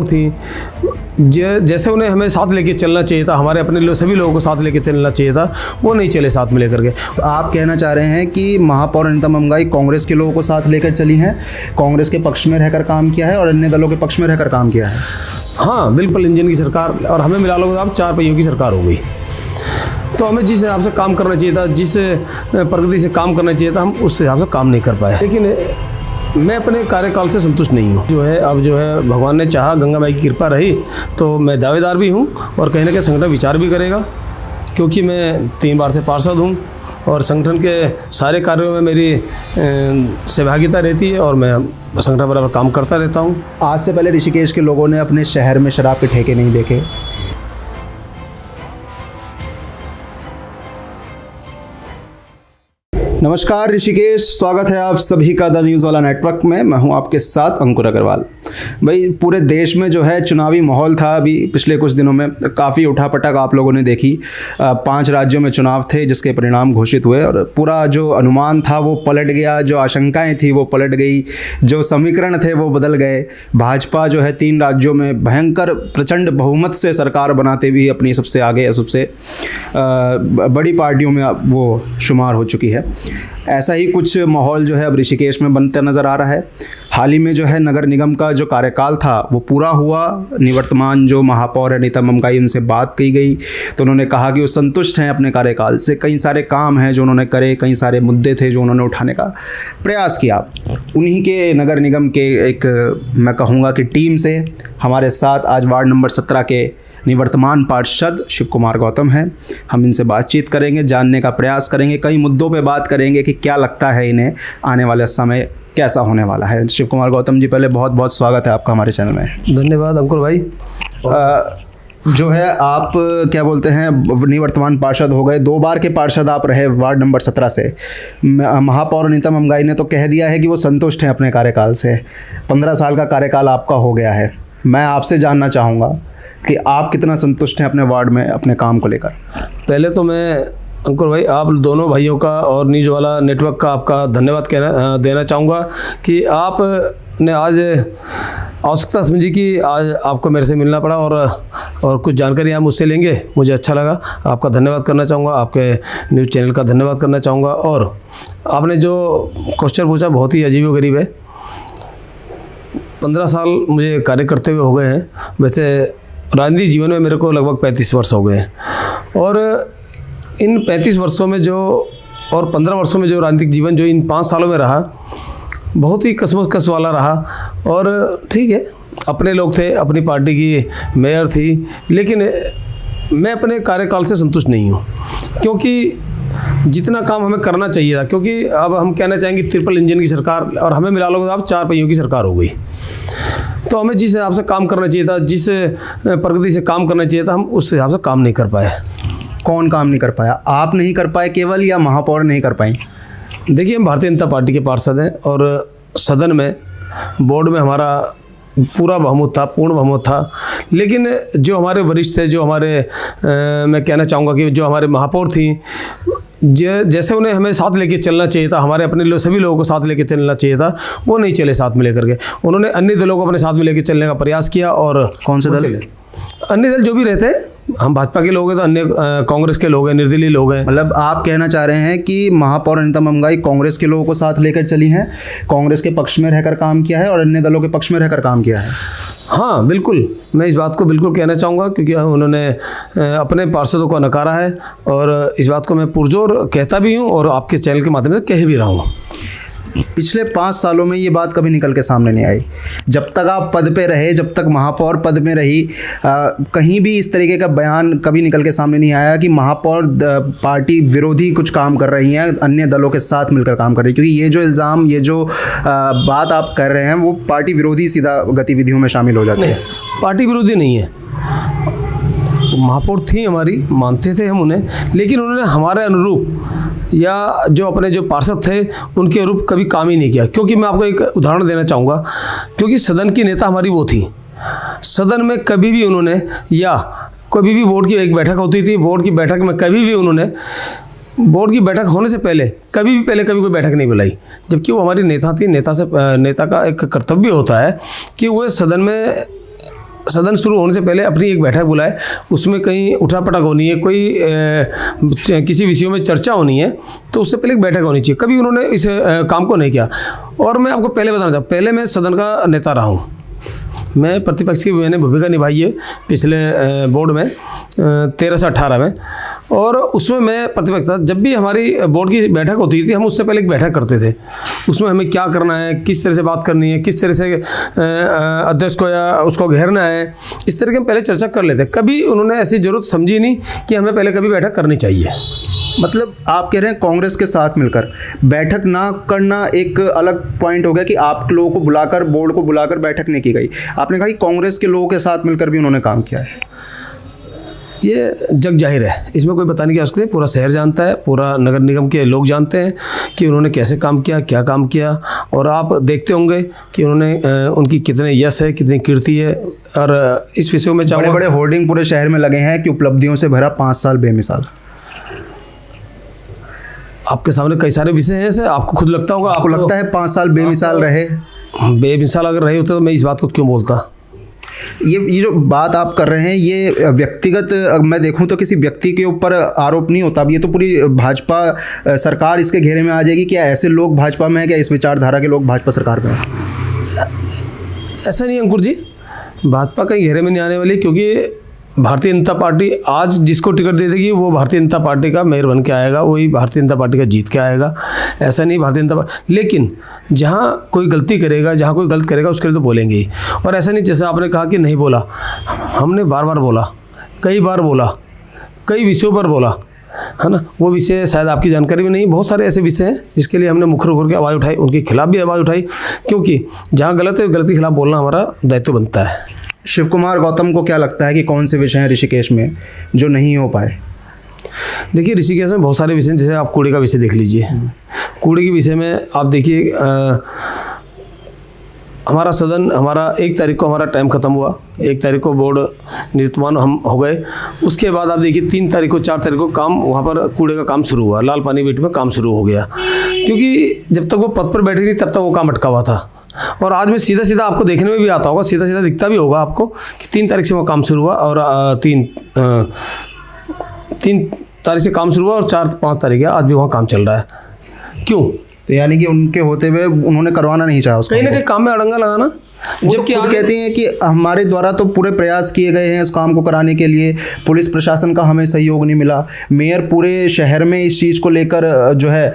थी, जैसे उन्हें हमें साथ लेके चलना चाहिए था, हमारे अपने लोग सभी लोगों को साथ लेके चलना चाहिए था, वो नहीं चले साथ में लेकर के। आप कहना चाह रहे हैं कि महापौर अनीता मंगाई कांग्रेस के लोगों को साथ लेकर चली हैं, कांग्रेस के पक्ष में रहकर काम किया है और अन्य दलों के पक्ष में रहकर काम किया है। हाँ बिल्कुल, इंजन की सरकार और हमें मिला लो अब 4 पहियों की सरकार हो गई। तो हमें जिस हिसाब से काम करना चाहिए था, जिस प्रगति से काम करना चाहिए था, हम उस हिसाब से काम नहीं कर पाए। लेकिन मैं अपने कार्यकाल से संतुष्ट नहीं हूँ। अब भगवान ने चाहा, गंगा माई की कृपा रही, तो मैं दावेदार भी हूँ और कहीं ना कहीं संगठन विचार भी करेगा, क्योंकि मैं 3 बार से पार्षद हूँ और संगठन के सारे कार्यों में मेरी सहभागिता रहती है और मैं संगठन बराबर काम करता रहता हूँ। आज से पहले ऋषिकेश के लोगों ने अपने शहर में शराब के ठेके नहीं देखे। नमस्कार ऋषिकेश, स्वागत है आप सभी का द न्यूज़ वाला नेटवर्क में। मैं हूं आपके साथ अंकुर अग्रवाल। भाई, पूरे देश में जो है चुनावी माहौल था अभी पिछले कुछ दिनों में, काफ़ी उठापटक आप लोगों ने देखी। 5 राज्यों में चुनाव थे जिसके परिणाम घोषित हुए और पूरा जो अनुमान था वो पलट गया, जो आशंकाएं थी वो पलट गई, जो समीकरण थे वो बदल गए। भाजपा जो है 3 राज्यों में भयंकर प्रचंड बहुमत से सरकार बनाते हुए अपनी सबसे आगे, सबसे बड़ी पार्टियों में वो शुमार हो चुकी है। ऐसा ही कुछ माहौल जो है अब ऋषिकेश में बनता नज़र आ रहा है। हाल ही में जो है नगर निगम का जो कार्यकाल था वो पूरा हुआ। निवर्तमान जो महापौर अनीता मंगाई, उनसे बात की गई तो उन्होंने कहा कि वो संतुष्ट हैं अपने कार्यकाल से। कई सारे काम हैं जो उन्होंने करे, कई सारे मुद्दे थे जो उन्होंने उठाने का प्रयास किया। उन्हीं के नगर निगम के एक, मैं कहूँगा कि टीम से हमारे साथ आज वार्ड नंबर 17 के निवर्तमान पार्षद शिव कुमार गौतम हैं। हम इनसे बातचीत करेंगे, जानने का प्रयास करेंगे, कई मुद्दों पे बात करेंगे कि क्या लगता है इन्हें आने वाले समय कैसा होने वाला है। शिव कुमार गौतम जी, पहले बहुत बहुत स्वागत है आपका हमारे चैनल में। धन्यवाद अंकुर भाई। जो है आप क्या बोलते हैं, निवर्तमान पार्षद हो गए, 2 बार के पार्षद आप रहे वार्ड नंबर 17 से। महापौर अनीता मंगाई ने तो कह दिया है कि वो संतुष्ट हैं अपने कार्यकाल से। 15 साल का कार्यकाल आपका हो गया है। मैं आपसे जानना चाहूँगा कि आप कितना संतुष्ट हैं अपने वार्ड में अपने काम को लेकर। पहले तो मैं अंकुर भाई आप दोनों भाइयों का और न्यूज़ वाला नेटवर्क का आपका धन्यवाद देना चाहूँगा कि आपने आज आवश्यकता समझी कि आज आपको मेरे से मिलना पड़ा और कुछ जानकारी आप मुझसे लेंगे, मुझे अच्छा लगा। आपका धन्यवाद करना चाहूँगा, आपके न्यूज़ चैनल का धन्यवाद करना चाहूँगा। और आपने जो क्वेश्चन पूछा बहुत ही अजीबोगरीब है। 15 साल मुझे कार्य करते हुए हो गए हैं। वैसे राजनीतिक जीवन में मेरे को लगभग 35 वर्ष हो गए हैं और इन 35 वर्षों में और 15 वर्षों में जो राजनीतिक जीवन जो इन 5 सालों में रहा, बहुत ही कसमकस वाला रहा। और ठीक है, अपने लोग थे, अपनी पार्टी की मेयर थी, लेकिन मैं अपने कार्यकाल से संतुष्ट नहीं हूँ, क्योंकि जितना काम हमें करना चाहिए था, क्योंकि अब हम कहना चाहेंगे ट्रिपल इंजन की सरकार और हमें मिला लो अब 4 पहियों की सरकार हो गई। तो हमें जिस हिसाब से काम करना चाहिए था, जिस प्रगति से काम करना चाहिए था, हम उस हिसाब से काम नहीं कर पाए। कौन काम नहीं कर पाया? आप नहीं कर पाए केवल, या महापौर नहीं कर पाई? देखिए, हम भारतीय जनता पार्टी के पार्षद हैं और सदन में, बोर्ड में हमारा पूरा बहुमत था, पूर्ण बहुमत था। लेकिन जो हमारे वरिष्ठ थे, जो हमारे मैं कहना चाहूँगा कि जो हमारे महापौर थी, जैसे उन्हें हमें साथ लेके चलना चाहिए था, हमारे अपने सभी लोगों को साथ लेके चलना चाहिए था, वो नहीं चले साथ में लेकर के। उन्होंने अन्य दलों को अपने साथ में लेके चलने का प्रयास किया। और कौन से दल? अन्य दल जो भी रहते हैं, हम भाजपा के लोग हैं तो अन्य कांग्रेस के लोग हैं, निर्दलीय लोग हैं। मतलब आप कहना चाह रहे हैं कि महापौर अनीता मंगाई कांग्रेस के लोगों को साथ लेकर चली हैं, कांग्रेस के पक्ष में रहकर काम किया है और अन्य दलों के पक्ष में रहकर काम किया है। हाँ बिल्कुल, मैं इस बात को बिल्कुल कहना चाहूँगा, क्योंकि उन्होंने अपने पार्षदों को नकारा है और इस बात को मैं पुरजोर कहता भी हूँ और आपके चैनल के माध्यम से कह भी रहा हूँ। पिछले 5 सालों में ये बात कभी निकल के सामने नहीं आई। जब तक आप पद पे रहे, जब तक महापौर पद में रही, कहीं भी इस तरीके का बयान कभी निकल के सामने नहीं आया कि महापौर पार्टी विरोधी कुछ काम कर रही हैं, अन्य दलों के साथ मिलकर काम कर रही है। क्योंकि ये जो इल्ज़ाम, ये जो बात आप कर रहे हैं, वो पार्टी विरोधी सीधा गतिविधियों में शामिल हो जाती है। पार्टी विरोधी नहीं है, महापौर थी हमारी, मानते थे हम उन्हें, लेकिन उन्होंने हमारे अनुरूप या जो अपने जो पार्षद थे उनके अनुरूप कभी काम ही नहीं किया। क्योंकि मैं आपको एक उदाहरण देना चाहूँगा, क्योंकि सदन की नेता हमारी वो थी। सदन में कभी भी उन्होंने, या कभी भी बोर्ड की एक बैठक होती थी, बोर्ड की बैठक में कभी भी उन्होंने, बोर्ड की बैठक होने से पहले कभी कोई बैठक नहीं बुलाई, जबकि वो हमारी नेता थी। नेता का एक कर्तव्य होता है कि वो सदन में सदन शुरू होने से पहले अपनी एक बैठक बुलाए, उसमें कहीं उठापटक होनी है, कोई किसी विषयों में चर्चा होनी है, तो उससे पहले एक बैठक होनी चाहिए। कभी उन्होंने इस काम को नहीं किया। और मैं आपको पहले बताना चाहूँ, पहले मैं सदन का नेता रहा हूँ, मैं प्रतिपक्ष की मैंने भूमिका निभाई है पिछले बोर्ड में 13 से 18 में, और उसमें मैं प्रतिपक्ष था। जब भी हमारी बोर्ड की बैठक होती थी, हम उससे पहले एक बैठक करते थे, उसमें हमें क्या करना है, किस तरह से बात करनी है, किस तरह से अध्यक्ष को या उसको घेरना है, इस तरह की हम पहले चर्चा कर लेते। कभी उन्होंने ऐसी ज़रूरत समझी नहीं कि हमें पहले कभी बैठक करनी चाहिए। मतलब आप कह रहे हैं कांग्रेस के साथ मिलकर बैठक ना करना एक अलग पॉइंट हो गया कि आप लोगों को बुलाकर, बोर्ड को बुलाकर बैठक नहीं की गई। आपने कहा कि कांग्रेस के लोगों के साथ मिलकर भी उन्होंने काम किया है। ये जग जाहिर है, इसमें कोई बताने की आवश्यकता नहीं। पूरा शहर जानता है, पूरा नगर निगम के लोग जानते हैं कि उन्होंने कैसे काम किया, क्या काम किया। और आप देखते होंगे कि उन्होंने उनकी कितने यश है, कितनी कीर्ति है। और इस विषय में बड़े बड़े होर्डिंग पूरे शहर में लगे हैं कि उपलब्धियों से भरा 5 साल बेमिसाल। आपके सामने कई सारे विषय हैं ऐसे, आपको खुद लगता होगा, आपको लगता है 5 साल बेमिसाल रहे? बेमिसाल अगर रहे होते तो मैं इस बात को क्यों बोलता। ये जो बात आप कर रहे हैं, ये व्यक्तिगत मैं देखूं तो किसी व्यक्ति के ऊपर आरोप नहीं होता। अब ये तो पूरी भाजपा सरकार इसके घेरे में आ जाएगी। क्या ऐसे लोग भाजपा में हैं? क्या इस विचारधारा के लोग भाजपा सरकार में हैं? ऐसा नहीं अंकुर जी, भाजपा के घेरे में नहीं आने वाली, क्योंकि भारतीय जनता पार्टी आज जिसको टिकट दे देगी वो भारतीय जनता पार्टी का मेयर बन के आएगा, वही भारतीय जनता पार्टी का जीत के आएगा। ऐसा नहीं भारतीय जनता पार्टी, लेकिन जहाँ कोई गलती करेगा, जहाँ कोई गलत करेगा उसके लिए तो बोलेंगे ही। और ऐसा नहीं जैसा आपने कहा कि नहीं बोला, हमने बार बार बोला, कई बार बोला, कई विषयों पर बोला, है ना। वो विषय शायद आपकी जानकारी में नहीं, बहुत सारे ऐसे विषय हैं जिसके लिए हमने मुखर होकर के आवाज़ उठाई, उनके खिलाफ भी आवाज़ उठाई, क्योंकि जहाँ गलत है गलत के खिलाफ बोलना हमारा दायित्व बनता है। शिव कुमार गौतम को क्या लगता है कि कौन से विषय हैं ऋषिकेश में जो नहीं हो पाए? देखिए, ऋषिकेश में बहुत सारे विषय, जैसे आप कूड़े का विषय देख लीजिए। कूड़े के विषय में आप देखिए, हमारा सदन, हमारा 1 तारीख को हमारा टाइम ख़त्म हुआ, 1 तारीख को बोर्ड निवर्तमान हम हो गए। उसके बाद आप देखिए 3 तारीख को, 4 तारीख को काम वहाँ पर कूड़े का काम शुरू हुआ, लाल पानी बेट में काम शुरू हो गया, क्योंकि जब तक वो पद पर बैठी थी तब तक वो काम अटका हुआ था। और आज में सीधा सीधा आपको देखने में भी आता होगा, सीधा सीधा दिखता भी होगा आपको कि 3 तारीख से वो काम शुरू हुआ, और 3 तारीख से काम शुरू हुआ और 4-5 तारीख है, आज भी वहाँ काम चल रहा है। क्यों? तो यानी कि उनके होते हुए उन्होंने करवाना नहीं चाहा उसको। कहीं ना कहीं काम में अड़ंगा लगाना। जबकि तो कहते हैं कि हमारे द्वारा तो पूरे प्रयास किए गए हैं इस काम को कराने के लिए, पुलिस प्रशासन का हमें सहयोग नहीं मिला। मेयर पूरे शहर में इस चीज़ को लेकर जो है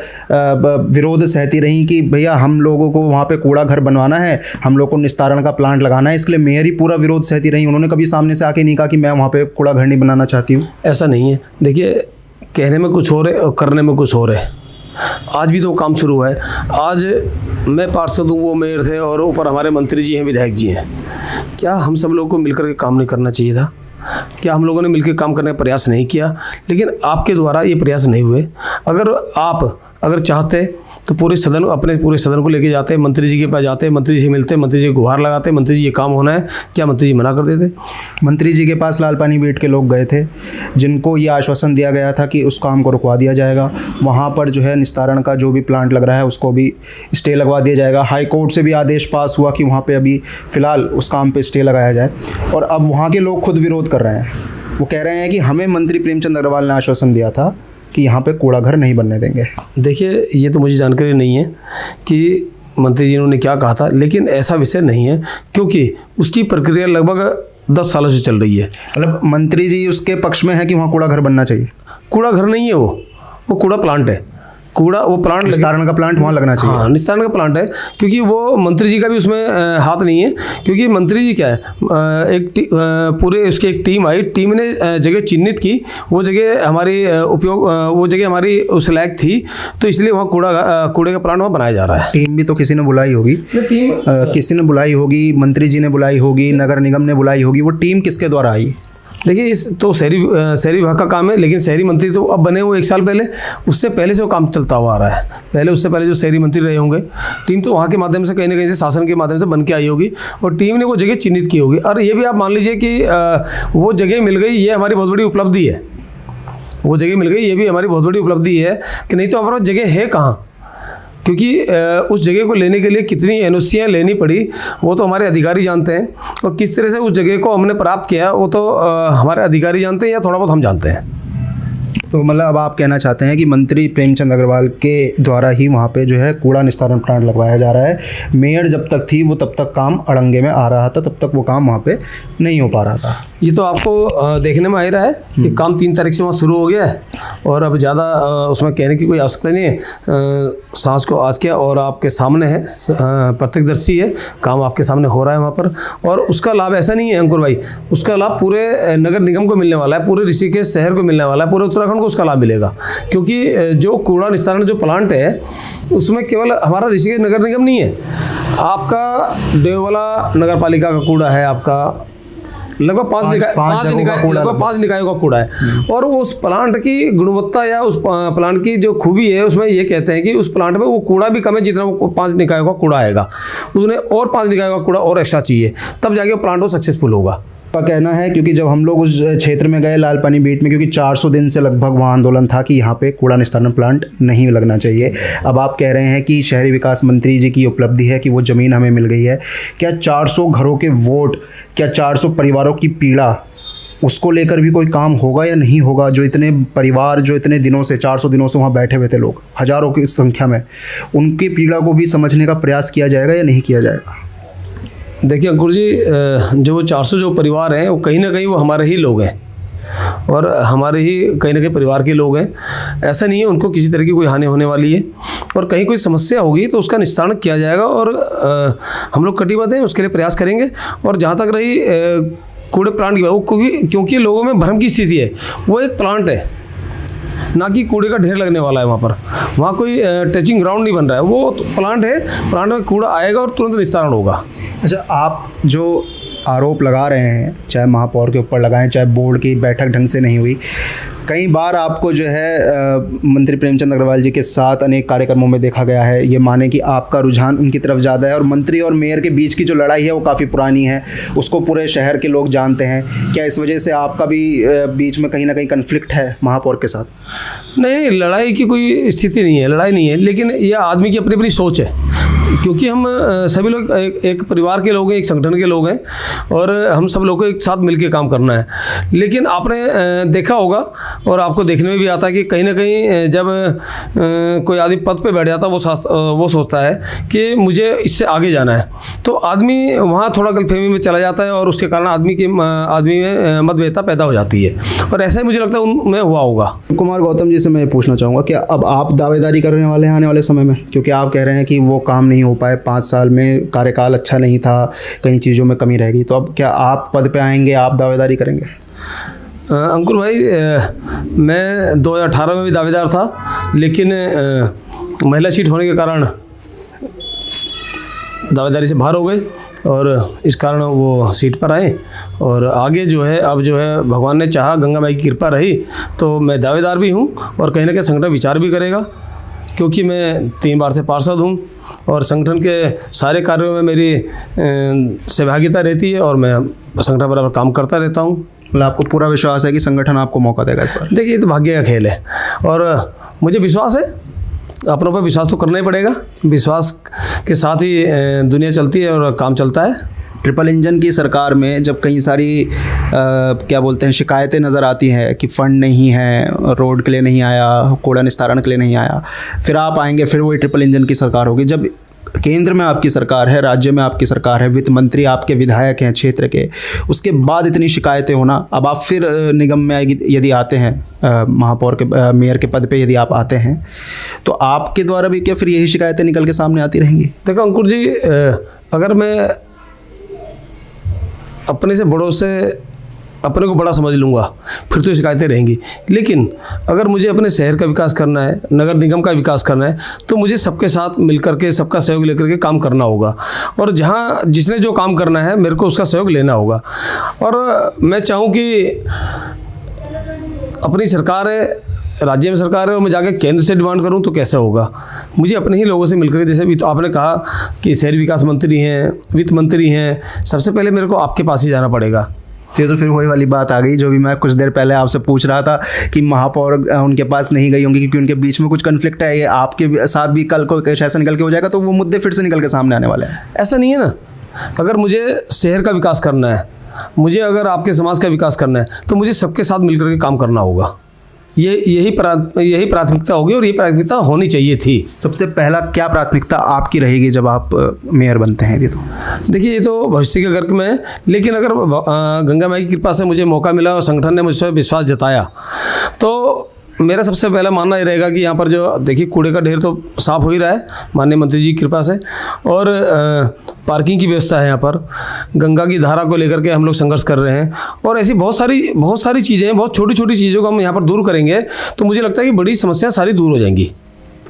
विरोध सहती रही कि भैया हम लोगों को वहाँ पे कूड़ा घर बनवाना है, हम लोग को निस्तारण का प्लांट लगाना है, इसके लिए मेयर ही पूरा विरोध सहती रही। उन्होंने कभी सामने से आके नहीं कहा कि मैं वहाँ पे कूड़ा घर नहीं बनाना चाहती हूँ। ऐसा नहीं है। देखिए, कहने में कुछ और है और करने में कुछ और है। आज भी तो काम शुरू है। आज मैं पार्षद हूँ, वो मेयर थे, और ऊपर हमारे मंत्री जी हैं, विधायक जी हैं। क्या हम सब लोगों को मिलकर के काम नहीं करना चाहिए था? क्या हम लोगों ने मिलकर काम करने का प्रयास नहीं किया? लेकिन आपके द्वारा ये प्रयास नहीं हुए। अगर चाहते तो अपने पूरे सदन को लेके जाते, मंत्री जी के पास जाते, मंत्री जी से मिलते, मंत्री जी को गुहार लगाते, मंत्री जी ये काम होना है, क्या मंत्री जी मना कर देते? मंत्री जी के पास लाल पानी बेट के लोग गए थे, जिनको ये आश्वासन दिया गया था कि उस काम को रुकवा दिया जाएगा। वहाँ पर जो है निस्तारण का जो भी प्लांट लग रहा है उसको भी स्टे लगवा दिया जाएगा। हाई कोर्ट से भी आदेश पास हुआ कि वहाँ पर अभी फ़िलहाल उस काम पर स्टे लगाया जाए, और अब वहाँ के लोग खुद विरोध कर रहे हैं। वो कह रहे हैं कि हमें मंत्री प्रेमचंद अग्रवाल ने आश्वासन दिया था कि यहाँ पे कूड़ा घर नहीं बनने देंगे। देखिए, ये तो मुझे जानकारी नहीं है कि मंत्री जी ने क्या कहा था, लेकिन ऐसा विषय नहीं है, क्योंकि उसकी प्रक्रिया लगभग 10 सालों से चल रही है। मतलब मंत्री जी उसके पक्ष में है कि वहाँ कूड़ा घर बनना चाहिए? कूड़ा घर नहीं है, वो कूड़ा प्लांट है। वो प्लांट, निस्तारण का प्लांट वहाँ लगना चाहिए। हाँ, निस्तारण का प्लांट है, क्योंकि वो मंत्री जी का भी उसमें हाथ नहीं है। क्योंकि मंत्री जी क्या है, पूरे उसकी एक टीम आई, टीम ने जगह चिन्हित की, वो जगह हमारी उस लायक थी, तो इसलिए वहाँ कूड़े का प्लांट वहाँ बनाया जा रहा है। टीम भी तो किसी ने बुलाई होगी, किसी ने बुलाई होगी, मंत्री जी ने बुलाई होगी, नगर निगम ने बुलाई होगी। वो टीम किसके द्वारा आई? देखिए, इस तो शहरी विभाग का काम है, लेकिन शहरी मंत्री तो अब बने वो 1 साल पहले, उससे पहले से वो काम चलता हुआ आ रहा है। उससे पहले जो शहरी मंत्री रहे होंगे, टीम तो वहाँ के माध्यम से कहीं ना कहीं से शासन के माध्यम से बन के आई होगी, और टीम ने वो जगह चिन्हित की होगी। और ये भी आप मान लीजिए कि वो जगह मिल गई, ये हमारी बहुत बड़ी उपलब्धि है। वो जगह मिल गई, ये भी हमारी बहुत बड़ी उपलब्धि है कि नहीं तो हमारे पास जगह है कहाँ। क्योंकि उस जगह को लेने के लिए कितनी एनओसीयाँ लेनी पड़ी वो तो हमारे अधिकारी जानते हैं, और किस तरह से उस जगह को हमने प्राप्त किया वो तो हमारे अधिकारी जानते हैं या थोड़ा बहुत हम जानते हैं। तो मतलब अब आप कहना चाहते हैं कि मंत्री प्रेमचंद अग्रवाल के द्वारा ही वहाँ पे जो है कूड़ा निस्तारण प्लांट लगवाया जा रहा है। मेयर जब तक थी वो तब तक काम अड़ंगे में आ रहा था, तब तक वो काम वहाँ पे नहीं हो पा रहा था। ये तो आपको देखने में आ ही रहा है कि काम 3 तारीख से वहाँ शुरू हो गया है, और अब ज़्यादा उसमें कहने की कोई आवश्यकता नहीं है। सांस को आज किया और आपके सामने है, प्रत्यक्षदर्शी है, काम आपके सामने हो रहा है वहाँ पर। और उसका लाभ ऐसा नहीं है अंकुर भाई, उसका लाभ पूरे नगर निगम को मिलने वाला है, पूरे ऋषिकेश शहर को मिलने वाला है, पूरे उत्तराखंड को उसका लाभ मिलेगा। क्योंकि जो कूड़ा निस्तारण जो प्लांट है उसमें केवल हमारा ऋषिकेश नगर निगम नहीं है, आपका देववाला नगर पालिका का कूड़ा है, आपका लगभग 5 निकायों का कूड़ा है। और उस प्लांट की गुणवत्ता या उस प्लांट की जो खूबी है उसमें ये कहते हैं कि उस प्लांट में वो कूड़ा भी कम है जितना वो 5 निकायों का कूड़ा आएगा, उसने और 5 निकायों का कूड़ा और एक्स्ट्रा चाहिए, तब जाके वो प्लांट वो सक्सेसफुल होगा। का कहना है, क्योंकि जब हम लोग उस क्षेत्र में गए लाल पानी बीट में, क्योंकि 400 दिन से लगभग वहाँ आंदोलन था कि यहाँ पे कूड़ा निस्तारण प्लांट नहीं लगना चाहिए। अब आप कह रहे हैं कि शहरी विकास मंत्री जी की उपलब्धि है कि वो ज़मीन हमें मिल गई है। क्या 400 घरों के वोट, क्या 400 परिवारों की पीड़ा, उसको लेकर भी कोई काम होगा या नहीं होगा? जो इतने परिवार जो इतने दिनों से 400 दिनों से वहाँ बैठे हुए थे लोग, हज़ारों की संख्या में, उनकी पीड़ा को भी समझने का प्रयास किया जाएगा या नहीं किया जाएगा? देखिए अंकुर जी, जो 400 जो परिवार हैं वो कहीं ना कहीं वो हमारे ही लोग हैं और हमारे ही कहीं ना कहीं परिवार के लोग हैं। ऐसा नहीं है उनको किसी तरह की कोई हानि होने वाली है, और कहीं कोई समस्या होगी तो उसका निस्तारण किया जाएगा, और हम लोग कटिबद्ध हैं, उसके लिए प्रयास करेंगे। और जहाँ तक रही कूड़े प्लांट की बात, क्योंकि लोगों में भ्रम की स्थिति है, वो एक प्लांट है ना कि कूड़े का ढेर लगने वाला है वहाँ पर, वहाँ कोई टचिंग ग्राउंड नहीं बन रहा है, वो तो प्लांट है, प्लांट में कूड़ा आएगा और तुरंत निस्तारण होगा। अच्छा, आप जो आरोप लगा रहे हैं, चाहे महापौर के ऊपर लगाएं, चाहे बोर्ड की बैठक ढंग से नहीं हुई, कई बार आपको जो है मंत्री प्रेमचंद अग्रवाल जी के साथ अनेक कार्यक्रमों में देखा गया है। ये माने कि आपका रुझान उनकी तरफ ज़्यादा है, और मंत्री और मेयर के बीच की जो लड़ाई है वो काफ़ी पुरानी है, उसको पूरे शहर के लोग जानते हैं। क्या इस वजह से आपका भी बीच में कहीं ना कहीं कन्फ्लिक्ट है महापौर के साथ? नहीं, लड़ाई की कोई स्थिति नहीं है, लड़ाई नहीं है, लेकिन यह आदमी की अपनी अपनी सोच है। क्योंकि हम सभी लोग एक परिवार के लोग हैं, एक संगठन के लोग हैं, और हम सब लोग को एक साथ मिलकर काम करना है। लेकिन आपने देखा होगा और आपको देखने में भी आता है कि कहीं ना कहीं जब कोई आदमी पद पे बैठ जाता है वो सोचता है कि मुझे इससे आगे जाना है, तो आदमी वहाँ थोड़ा गलतफहमी में चला जाता है, और उसके कारण आदमी में मतभेदता पैदा हो जाती है, और ऐसा ही मुझे लगता है उनमें हुआ होगा। कुमार गौतम जी से मैं पूछना चाहूँगा कि अब आप दावेदारी करने वाले हैं आने वाले समय में, क्योंकि आप कह रहे हैं कि वो काम नहीं हो पाए, 5 साल में कार्यकाल अच्छा नहीं था, कई चीज़ों में कमी रह गई, तो अब क्या आप पद पे आएंगे, आप दावेदारी करेंगे? अंकुर भाई, मैं 2018 में भी दावेदार था, लेकिन महिला सीट होने के कारण दावेदारी से बाहर हो गए, और इस कारण वो सीट पर आए। और आगे जो है, अब जो है भगवान ने चाहा, गंगा माई की कृपा रही, तो मैं दावेदार भी हूँ, और कहीं ना कहीं संगठन विचार भी करेगा, क्योंकि मैं 3 बार से पार्षद हूँ, और संगठन के सारे कार्यों में मेरी सहभागिता रहती है, और मैं संगठन बराबर काम करता रहता हूँ। मतलब आपको पूरा विश्वास है कि संगठन आपको मौका देगा इस बार? देखिए, ये तो भाग्य का खेल है, और मुझे विश्वास है, अपनों पर विश्वास तो करना ही पड़ेगा। विश्वास के साथ ही दुनिया चलती है और काम चलता है। ट्रिपल इंजन की सरकार में जब कई सारी क्या बोलते हैं शिकायतें नज़र आती हैं कि फ़ंड नहीं है, रोड के लिए नहीं आया, कूड़ा निस्तारण के लिए नहीं आया, फिर आप आएंगे, फिर वही ट्रिपल इंजन की सरकार होगी। जब केंद्र में आपकी सरकार है, राज्य में आपकी सरकार है, वित्त मंत्री आपके विधायक हैं क्षेत्र के, उसके बाद इतनी शिकायतें होना, अब आप फिर निगम में यदि आते हैं, महापौर के मेयर के पद पे यदि आप आते हैं, तो आपके द्वारा भी क्या फिर यही शिकायतें निकल के सामने आती रहेंगी? देखो अंकुर जी, अगर मैं अपने से बड़ों से अपने को बड़ा समझ लूँगा, फिर तो शिकायतें रहेंगी। लेकिन अगर मुझे अपने शहर का विकास करना है, नगर निगम का विकास करना है, तो मुझे सबके साथ मिलकर के, सबका सहयोग लेकर के काम करना होगा, और जहाँ जिसने जो काम करना है मेरे को उसका सहयोग लेना होगा। और मैं चाहूँ कि अपनी सरकार है, राज्य में सरकार है, और मैं जाके केंद्र से डिमांड करूं तो कैसे होगा? मुझे अपने ही लोगों से मिलकर, जैसे भी तो आपने कहा कि शहरी विकास मंत्री हैं, वित्त मंत्री हैं, सबसे पहले मेरे को आपके पास ही जाना पड़ेगा, ये तो फिर वही वाली बात आ गई जो भी मैं कुछ देर पहले आपसे पूछ रहा था कि महापौर उनके पास नहीं गई होंगी क्योंकि उनके बीच में कुछ कन्फ्लिक्ट है। ये आपके साथ भी कल को कुछ ऐसा निकल के हो जाएगा तो वो मुद्दे फिर से निकल के सामने आने वाले हैं। ऐसा नहीं है ना, अगर मुझे शहर का विकास करना है, मुझे अगर आपके समाज का विकास करना है, तो मुझे सबके साथ मिलकर के काम करना होगा। यही प्राथमिकता होगी और यही प्राथमिकता होनी चाहिए थी। सबसे पहला क्या प्राथमिकता आपकी रहेगी जब आप मेयर बनते हैं? ये तो देखिए, ये तो भविष्य के गर्क में है, लेकिन अगर गंगा माई की कृपा से मुझे मौका मिला और संगठन ने मुझ पर विश्वास जताया, तो मेरा सबसे पहला मानना ये रहेगा कि यहाँ पर जो देखिए कूड़े का ढेर तो साफ़ हो ही रहा है माननीय मंत्री जी की कृपा से, और पार्किंग की व्यवस्था है यहाँ पर, गंगा की धारा को लेकर के हम लोग संघर्ष कर रहे हैं, और ऐसी बहुत सारी चीज़ें हैं, बहुत छोटी छोटी चीज़ों को हम यहाँ पर दूर करेंगे तो मुझे लगता है कि बड़ी समस्याएं सारी दूर हो जाएंगी।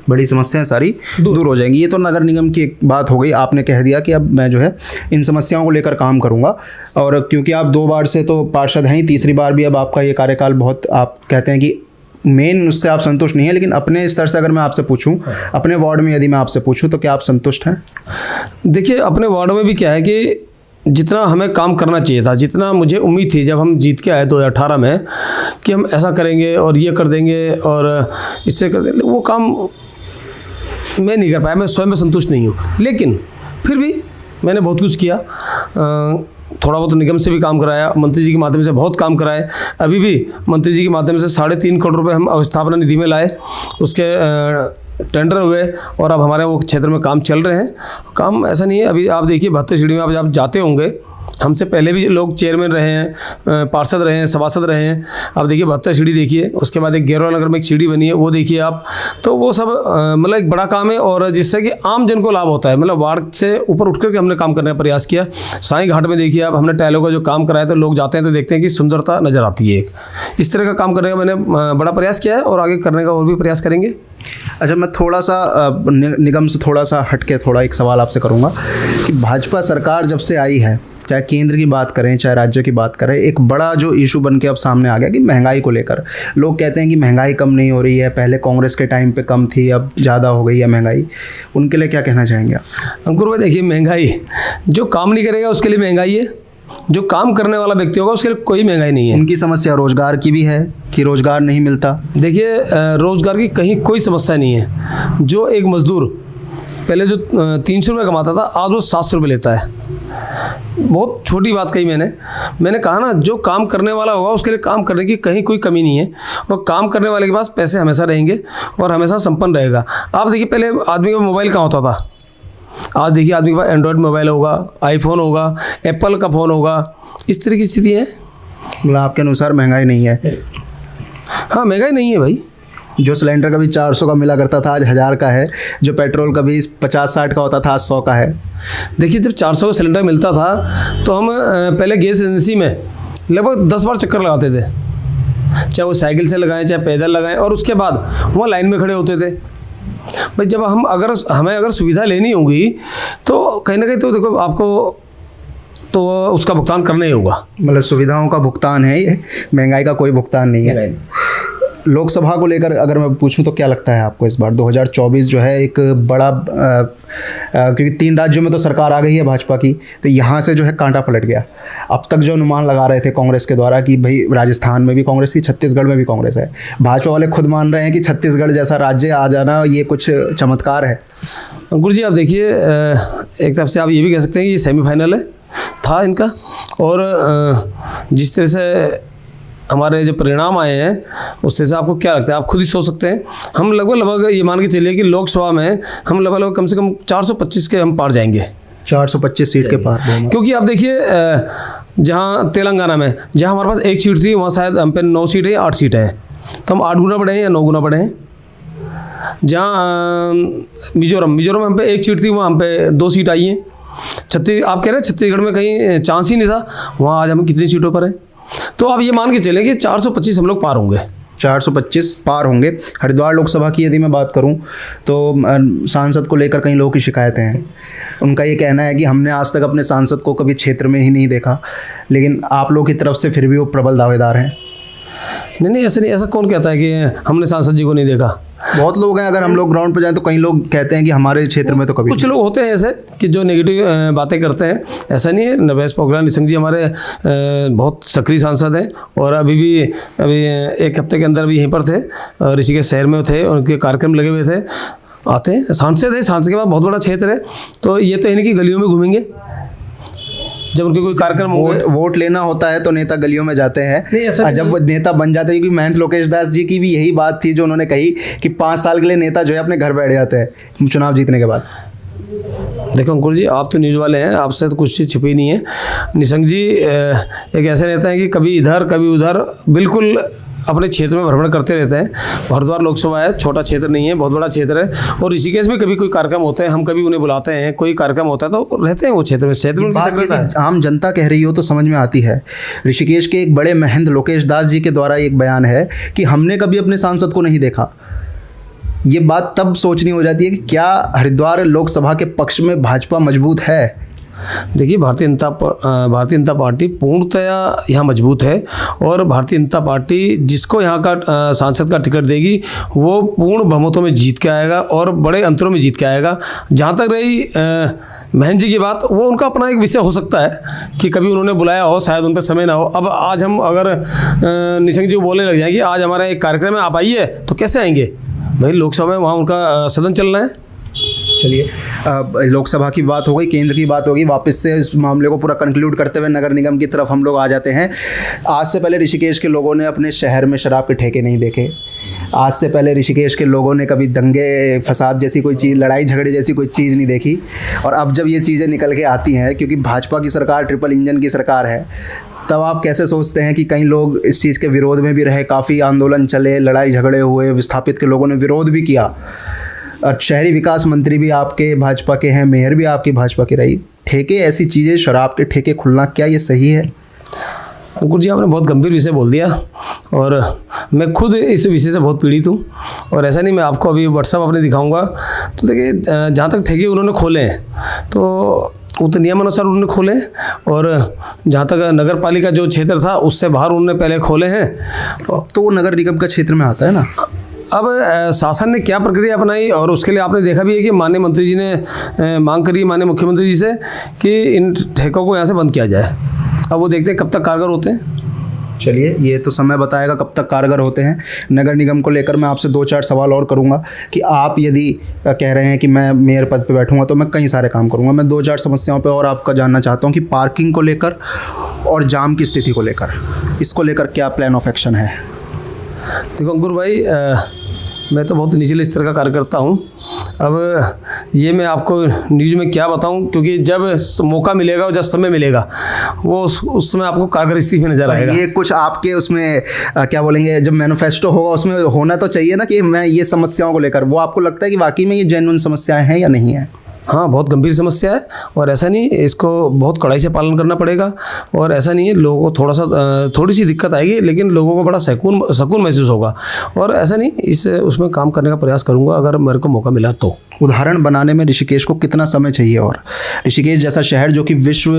बड़ी समस्याएं सारी दूर हो जाएंगी। ये तो नगर निगम की एक बात हो गई, आपने कह दिया कि अब मैं जो है इन समस्याओं को लेकर काम करूंगा, और क्योंकि आप 2 बार से तो पार्षद हैं ही, तीसरी बार भी अब आपका ये कार्यकाल बहुत, आप कहते हैं कि मेन उससे आप संतुष्ट नहीं है, लेकिन अपने स्तर से अगर मैं आपसे पूछूं, अपने वार्ड में यदि मैं आपसे पूछूं तो क्या आप संतुष्ट हैं? देखिए, अपने वार्ड में भी क्या है कि जितना हमें काम करना चाहिए था, जितना मुझे उम्मीद थी जब हम जीत के आए 2018 में कि हम ऐसा करेंगे और ये कर देंगे और इससे कर देंगे, वो काम मैं नहीं कर पाया। मैं स्वयं में संतुष्ट नहीं हूँ, लेकिन फिर भी मैंने बहुत कुछ किया। थोड़ा बहुत निगम से भी काम कराया, मंत्री जी के माध्यम से बहुत काम कराए। अभी भी मंत्री जी के माध्यम से 3.5 करोड़ रुपए हम अवस्थापना निधि में लाए, उसके टेंडर हुए और अब हमारे वो क्षेत्र में काम चल रहे हैं। काम ऐसा नहीं है, अभी आप देखिए 72 सीढ़ी में आप जाते होंगे, हमसे पहले भी लोग चेयरमैन रहे हैं, पार्षद रहे हैं, सभासद रहे हैं। आप देखिए 72 सीढ़ी देखिए, उसके बाद एक गेरवा नगर में एक सीढ़ी बनी है, वो देखिए आप। तो वो सब मतलब एक बड़ा काम है और जिससे कि आम जन को लाभ होता है। मतलब वार्ड से ऊपर उठ करके हमने काम करने का प्रयास किया। साईं घाट में देखिए आप, हमने टाइलों का जो काम कराया तो लोग जाते हैं तो देखते हैं कि सुंदरता नज़र आती है। एक इस तरह का काम करने का मैंने बड़ा प्रयास किया है और आगे करने का और भी प्रयास करेंगे। अच्छा, मैं थोड़ा सा निगम से थोड़ा सा हटके थोड़ा एक सवाल आपसे करूँगा कि भाजपा सरकार जब से आई है, चाहे केंद्र की बात करें चाहे राज्य की बात करें, एक बड़ा जो इशू बन के अब सामने आ गया कि महंगाई को लेकर लोग कहते हैं कि महंगाई कम नहीं हो रही है, पहले कांग्रेस के टाइम पे कम थी, अब ज़्यादा हो गई है महंगाई। उनके लिए क्या कहना चाहेंगे आप? अंकुर भाई, देखिए, महंगाई जो काम नहीं करेगा उसके लिए महंगाई है, जो काम करने वाला व्यक्ति होगा उसके लिए कोई महंगाई नहीं है। उनकी समस्या रोजगार की भी है कि रोजगार नहीं मिलता। देखिए, रोजगार की कहीं कोई समस्या नहीं है। जो एक मजदूर पहले जो 300 रुपये कमाता था, आज वो 700 रुपये लेता है। बहुत छोटी बात कही मैंने कहा ना, जो काम करने वाला होगा उसके लिए काम करने की कहीं कोई कमी नहीं है, और काम करने वाले के पास पैसे हमेशा रहेंगे और हमेशा संपन्न रहेगा। आप देखिए, पहले आदमी का मोबाइल कहाँ होता था, आज देखिए आदमी के पास एंड्रॉयड मोबाइल होगा, आईफोन होगा, एप्पल का फ़ोन होगा। इस तरह की स्थिति है। मतलब आपके अनुसार महंगाई नहीं है? हाँ, महंगाई नहीं है भाई। जो सिलेंडर कभी 400 का मिला करता था आज 1000 का है, जो पेट्रोल कभी 50-60 का होता था आज 100 का है। देखिए, जब 400 का सिलेंडर मिलता था तो हम पहले गैस एजेंसी में लगभग 10 बार चक्कर लगाते थे, चाहे वो साइकिल से लगाएं चाहे पैदल लगाएं, और उसके बाद वहाँ लाइन में खड़े होते थे। भाई, जब हमें अगर सुविधा लेनी होगी तो कहीं ना कहीं तो देखो आपको तो उसका भुगतान करना ही होगा। मतलब सुविधाओं का भुगतान है ये, महंगाई का कोई भुगतान नहीं है। लोकसभा को लेकर अगर मैं पूछूं तो क्या लगता है आपको इस बार 2024 जो है एक बड़ा क्योंकि 3 राज्यों में तो सरकार आ गई है भाजपा की, तो यहाँ से जो है कांटा पलट गया। अब तक जो अनुमान लगा रहे थे कांग्रेस के द्वारा कि भाई राजस्थान में भी कांग्रेस थी, छत्तीसगढ़ में भी कांग्रेस है, भाजपा वाले खुद मान रहे हैं कि छत्तीसगढ़ जैसा राज्य आ जाना ये कुछ चमत्कार है। अंकुर जी, आप देखिए, एक तरफ से आप ये भी कह सकते हैं कि सेमीफाइनल था इनका, और जिस तरह से हमारे जो परिणाम आए हैं उससे से आपको क्या लगता है? आप खुद ही सोच सकते हैं। हम लगभग ये मान के चलिए कि लोकसभा में हम लगभग कम से कम 425 के हम पार जाएंगे। 425 सीट के पार, क्योंकि आप देखिए, जहाँ तेलंगाना में जहाँ हमारे पास 1 सीट थी, वहाँ शायद हम पे 9 सीटें या 8 सीटें हैं, तो हम 8 गुना बढ़े हैं या 9 गुना बढ़े हैं। जहाँ मिजोरम में हम पे 1 सीट थी, वहाँ हम पे 2 सीट आई हैं। आप कह रहे हैं छत्तीसगढ़ में कहीं चांस ही नहीं था, वहाँ आज हम कितनी सीटों पर हैं? तो आप ये मान के चलें कि 425 हम लोग पार होंगे। 425 पार होंगे। हरिद्वार लोकसभा की यदि मैं बात करूं तो सांसद को लेकर कई लोगों की शिकायतें हैं। उनका ये कहना है कि हमने आज तक अपने सांसद को कभी क्षेत्र में ही नहीं देखा, लेकिन आप लोग की तरफ से फिर भी वो प्रबल दावेदार हैं। नहीं, ऐसा नहीं। ऐसा कौन कहता है कि हमने सांसद जी को नहीं देखा? बहुत लोग हैं, अगर हम लोग ग्राउंड पे जाएं तो कई लोग कहते हैं कि हमारे क्षेत्र में तो कभी कुछ लोग होते हैं ऐसे कि जो नेगेटिव बातें करते हैं, ऐसा नहीं है। नवेश पोखरियाल निशंक जी हमारे बहुत सक्रिय सांसद हैं और अभी एक हफ्ते के अंदर भी यहीं पर थे, ऋषिकेश शहर में थे, उनके कार्यक्रम लगे हुए थे, आते हैं। सांसद है, सांसद के बाद बहुत बड़ा क्षेत्र है, तो ये तो इनकी गलियों में घूमेंगे जब उनके कोई कार्यक्रम वोट लेना होता है तो नेता गलियों में जाते हैं, जब वो नेता बन जाते हैं। क्योंकि महंत लोकेश दास जी की भी यही बात थी जो उन्होंने कही कि 5 साल के लिए नेता जो है अपने घर बैठ जाते हैं चुनाव जीतने के बाद। देखो अंकुर जी, आप तो न्यूज़ वाले हैं, आपसे तो कुछ चीज़ छिपी नहीं है। निशंक जी एक ऐसे नेता हैं कि कभी इधर कभी उधर बिल्कुल अपने क्षेत्र में भ्रमण करते रहते हैं। हरिद्वार लोकसभा है, छोटा क्षेत्र नहीं है, बहुत बड़ा क्षेत्र है। और ऋषिकेश में कभी कोई कार्यक्रम होते हैं, हम कभी उन्हें बुलाते हैं, कोई कार्यक्रम होता है तो रहते हैं वो क्षेत्र में बात आम जनता कह रही हो तो समझ में आती है। ऋषिकेश के एक बड़े महंत लोकेश दास जी के द्वारा एक बयान है कि हमने कभी अपने सांसद को नहीं देखा। ये बात तब सोचनी हो जाती है कि क्या हरिद्वार लोकसभा के पक्ष में भाजपा मजबूत है? देखिए, भारतीय जनता पार्टी पूर्णतया यहाँ मजबूत है और भारतीय जनता पार्टी जिसको यहाँ का सांसद का टिकट देगी वो पूर्ण बहुमतों में जीत के आएगा और बड़े अंतरों में जीत के आएगा। जहाँ तक रही महंत जी की बात, वो उनका अपना एक विषय हो सकता है कि कभी उन्होंने बुलाया हो, शायद उन पर समय ना हो। अब आज हम अगर निशंक जी बोलने लग जाए कि आज हमारा एक कार्यक्रम है, आप आइए, तो कैसे आएंगे भाई? लोकसभा में वहाँ उनका सदन चल रहा है। चलिए, लोकसभा की बात हो गई, केंद्र की बात होगी। वापस से इस मामले को पूरा कंक्लूड करते हुए नगर निगम की तरफ हम लोग आ जाते हैं। आज से पहले ऋषिकेश के लोगों ने अपने शहर में शराब के ठेके नहीं देखे। आज से पहले ऋषिकेश के लोगों ने कभी दंगे फसाद जैसी कोई चीज़, लड़ाई झगड़े जैसी कोई चीज़ नहीं देखी। और अब जब ये चीज़ें निकल के आती हैं, क्योंकि भाजपा की सरकार ट्रिपल इंजन की सरकार है, तब आप कैसे सोचते हैं कि कई लोग इस चीज़ के विरोध में भी रहे, काफ़ी आंदोलन चले, लड़ाई झगड़े हुए, विस्थापित के लोगों ने विरोध भी किया। और शहरी विकास मंत्री भी आपके भाजपा के हैं, मेयर भी आपकी भाजपा की रही। ठेके, ऐसी चीज़ें, शराब के ठेके खुलना, क्या ये सही है? अंकुर जी, आपने बहुत गंभीर विषय बोल दिया और मैं खुद इस विषय से बहुत पीड़ित हूँ। और ऐसा नहीं, मैं आपको अभी व्हाट्सएप अपने दिखाऊंगा। तो देखिए, जहाँ तक ठेके उन्होंने खोले हैं तो वो तो नियमानुसार उन्होंने खोले, और जहाँ तक नगर पालिका जो क्षेत्र था उससे बाहर उन्होंने पहले खोले हैं, तो वो नगर निगम का क्षेत्र में आता है ना। अब शासन ने क्या प्रक्रिया अपनाई, और उसके लिए आपने देखा भी है कि माननीय मंत्री जी ने मांग करी माननीय मुख्यमंत्री जी से कि इन ठेकों को यहाँ से बंद किया जाए। अब वो देखते हैं कब तक कारगर होते हैं। चलिए, ये तो समय बताएगा कब तक कारगर होते हैं। नगर निगम को लेकर मैं आपसे 2-4 सवाल और करूंगा कि आप यदि कह रहे हैं कि मैं मेयर पद पे बैठूंगा तो मैं कई सारे काम करूंगा। मैं 2-4 समस्याओं पे और आपका जानना चाहता हूं कि पार्किंग को लेकर और जाम की स्थिति को लेकर, इसको लेकर क्या प्लान ऑफ एक्शन है? देखो अंकुर भाई, मैं तो बहुत निचले स्तर का कार्यकर्ता हूँ। अब ये मैं आपको न्यूज़ में क्या बताऊँ, क्योंकि जब मौका मिलेगा और जब समय मिलेगा वो उस समय आपको कारगर स्थिति में नजर आएगा। ये कुछ आपके उसमें क्या बोलेंगे, जब मैनिफेस्टो होगा उसमें होना तो चाहिए ना कि मैं ये समस्याओं को लेकर, वो आपको लगता है कि वाकई में ये जेन्युइन समस्याएं हैं या नहीं है? हाँ, बहुत गंभीर समस्या है और ऐसा नहीं, इसको बहुत कड़ाई से पालन करना पड़ेगा। और ऐसा नहीं है, लोगों को थोड़ी सी दिक्कत आएगी, लेकिन लोगों को बड़ा सुकून महसूस होगा। और ऐसा नहीं, उसमें काम करने का प्रयास करूंगा अगर मेरे को मौका मिला तो। उदाहरण बनाने में ऋषिकेश को कितना समय चाहिए? और ऋषिकेश जैसा शहर जो कि विश्व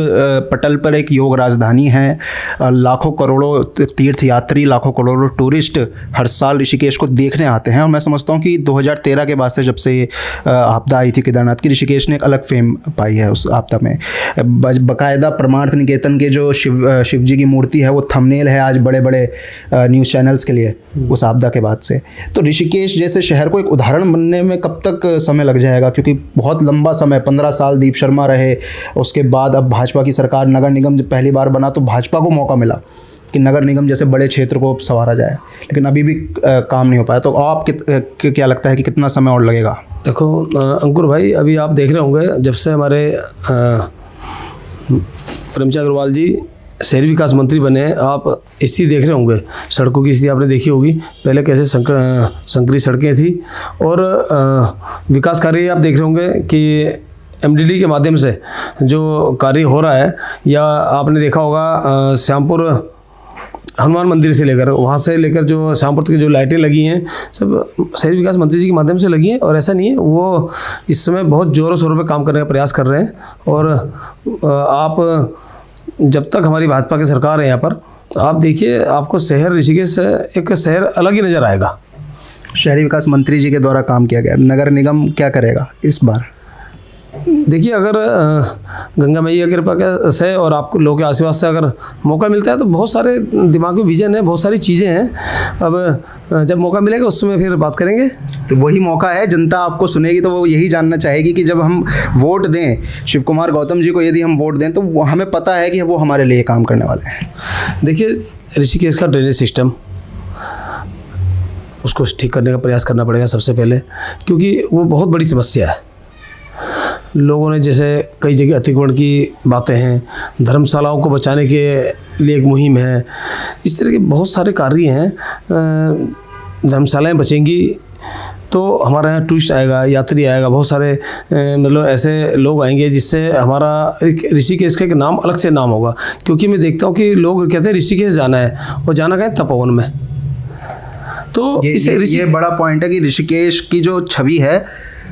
पटल पर एक योग राजधानी है, लाखों करोड़ों तीर्थयात्री, लाखों करोड़ों टूरिस्ट हर साल ऋषिकेश को देखने आते हैं। और मैं समझता हूँ कि 2013 के बाद से, जब से आपदा आई थी केदारनाथ की, ऋषिकेश ने एक अलग फेम पाई है उस आपदा में। बाकायदा परमार्थ निकेतन के जो शिव जी की मूर्ति है वो थंबनेल है आज बड़े बड़े न्यूज़ चैनल्स के लिए उस आपदा के बाद से। तो ऋषिकेश जैसे शहर को एक उदाहरण बनने में कब तक समय लग जाएगा? क्योंकि बहुत लंबा समय, 15 साल दीप शर्मा रहे, उसके बाद अब भाजपा की सरकार, नगर निगम जब पहली बार बना तो भाजपा को मौका मिला कि नगर निगम जैसे बड़े क्षेत्र को संवारा जाए, लेकिन अभी भी काम नहीं हो पाया। तो आप क्या लगता है कि कितना समय और लगेगा? देखो अंकुर भाई, अभी आप देख रहे होंगे जब से हमारे प्रेमचंद अग्रवाल जी शहरी विकास मंत्री बने हैं, आप स्थिति देख रहे होंगे, सड़कों की स्थिति आपने देखी होगी, पहले कैसे संकरी सड़कें थी। और विकास कार्य आप देख रहे होंगे कि एमडीडी के माध्यम से जो कार्य हो रहा है, या आपने देखा होगा श्यामपुर हनुमान मंदिर से लेकर वहाँ से लेकर जो श्यामपुर की जो लाइटें लगी हैं, सब शहरी विकास मंत्री जी के माध्यम से लगी हैं। और ऐसा नहीं है, वो इस समय बहुत ज़ोरों शोरों पे काम करने का प्रयास कर रहे हैं। और आप जब तक हमारी भाजपा की सरकार है यहाँ पर, आप देखिए, आपको शहर ऋषिकेश एक शहर अलग ही नज़र आएगा। शहरी विकास मंत्री जी के द्वारा काम किया गया, नगर निगम क्या करेगा इस बार? देखिए, अगर गंगा मैया की कृपा से और आपको लोगों के आशीर्वाद से अगर मौका मिलता है तो बहुत सारे दिमाग में विजन है, बहुत सारी चीज़ें हैं। अब जब मौका मिलेगा उस समय फिर बात करेंगे। तो वही मौका है, जनता आपको सुनेगी तो वो यही जानना चाहेगी कि जब हम वोट दें शिव कुमार गौतम जी को, यदि हम वोट दें तो हमें पता है कि वो हमारे लिए काम करने वाले हैं। देखिए, ऋषिकेश का ड्रेनेज सिस्टम, उसको ठीक करने का प्रयास करना पड़ेगा सबसे पहले, क्योंकि वो बहुत बड़ी समस्या है। लोगों ने जैसे कई जगह अतिक्रमण की बातें हैं, धर्मशालाओं को बचाने के लिए एक मुहिम है, इस तरह के बहुत सारे कार्य हैं। धर्मशालाएं बचेंगी तो हमारे यहाँ टूरिस्ट आएगा, यात्री आएगा, बहुत सारे मतलब ऐसे लोग आएंगे जिससे हमारा एक ऋषिकेश का एक नाम अलग से नाम होगा। क्योंकि मैं देखता हूँ कि लोग कहते हैं ऋषिकेश जाना है, और जाना कहें तपोवन में। तो ये बड़ा पॉइंट है कि ऋषिकेश की जो छवि है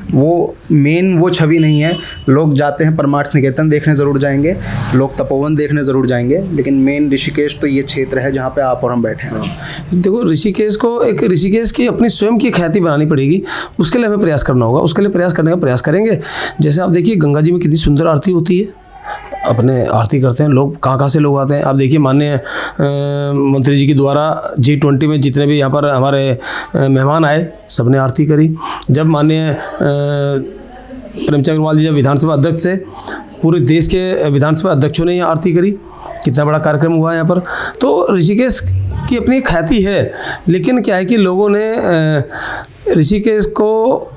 वो मेन वो छवि नहीं है। लोग जाते हैं परमार्थ निकेतन देखने ज़रूर जाएंगे, लोग तपोवन देखने ज़रूर जाएंगे, लेकिन मेन ऋषिकेश तो ये क्षेत्र है जहाँ पे आप और हम बैठे हैं। देखो, ऋषिकेश को एक ऋषिकेश की अपनी स्वयं की ख्याति बनानी पड़ेगी। उसके लिए हमें प्रयास करना होगा, उसके लिए प्रयास करने का प्रयास करेंगे। जैसे आप देखिए, गंगा जी में कितनी सुंदर आरती होती है, अपने आरती करते हैं लोग, कहाँ से लोग आते हैं। आप देखिए, माननीय मंत्री जी के द्वारा G20 में जितने भी यहाँ पर हमारे मेहमान आए, सबने आरती करी। जब माननीय प्रेमचंद अग्रवाल जी जब विधानसभा अध्यक्ष थे, पूरे देश के विधानसभा अध्यक्षों ने यहाँ आरती करी। कितना बड़ा कार्यक्रम हुआ यहाँ पर। तो ऋषिकेश की अपनी ख्याति है, लेकिन क्या है कि लोगों ने ऋषिकेश को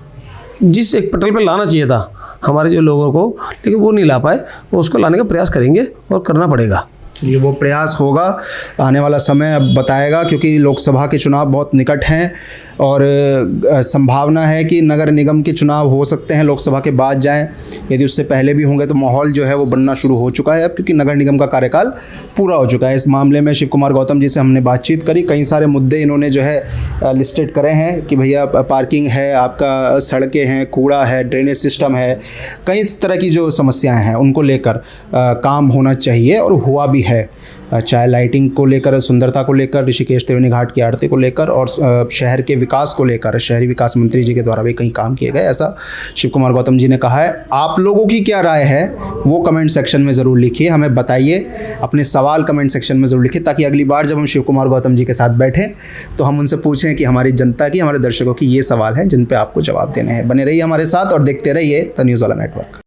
जिस एक पटल पर लाना चाहिए था हमारे जो लोगों को, लेकिन वो नहीं ला पाए। वो उसको लाने का प्रयास करेंगे और करना पड़ेगा। ये वो प्रयास होगा, आने वाला समय अब बताएगा, क्योंकि लोकसभा के चुनाव बहुत निकट हैं और संभावना है कि नगर निगम के चुनाव हो सकते हैं लोकसभा के बाद जाएं। यदि उससे पहले भी होंगे तो माहौल जो है वो बनना शुरू हो चुका है अब, क्योंकि नगर निगम का कार्यकाल पूरा हो चुका है। इस मामले में शिव कुमार गौतम जी से हमने बातचीत करी, कई सारे मुद्दे इन्होंने जो है लिस्टेड करे हैं कि भैया पार्किंग है, आपका सड़कें हैं, कूड़ा है, ड्रेनेज सिस्टम है, कई तरह की जो समस्याएँ हैं उनको लेकर काम होना चाहिए और हुआ भी है। चाहे लाइटिंग को लेकर, सुंदरता को लेकर, ऋषिकेश त्रिवेणी घाट की आरती को लेकर और शहर के विकास को लेकर शहरी विकास मंत्री जी के द्वारा भी कई काम किए गए, ऐसा शिव कुमार गौतम जी ने कहा है। आप लोगों की क्या राय है वो कमेंट सेक्शन में ज़रूर लिखिए, हमें बताइए, अपने सवाल कमेंट सेक्शन में ज़रूर लिखिए, ताकि अगली बार जब हम शिव कुमार गौतम जी के साथ बैठें तो हम उनसे पूछें कि हमारी जनता की, हमारे दर्शकों की ये सवाल हैं जिन पर आपको जवाब देने हैं। बने रहिए हमारे साथ और देखते रहिए द न्यूज़ वाला नेटवर्क।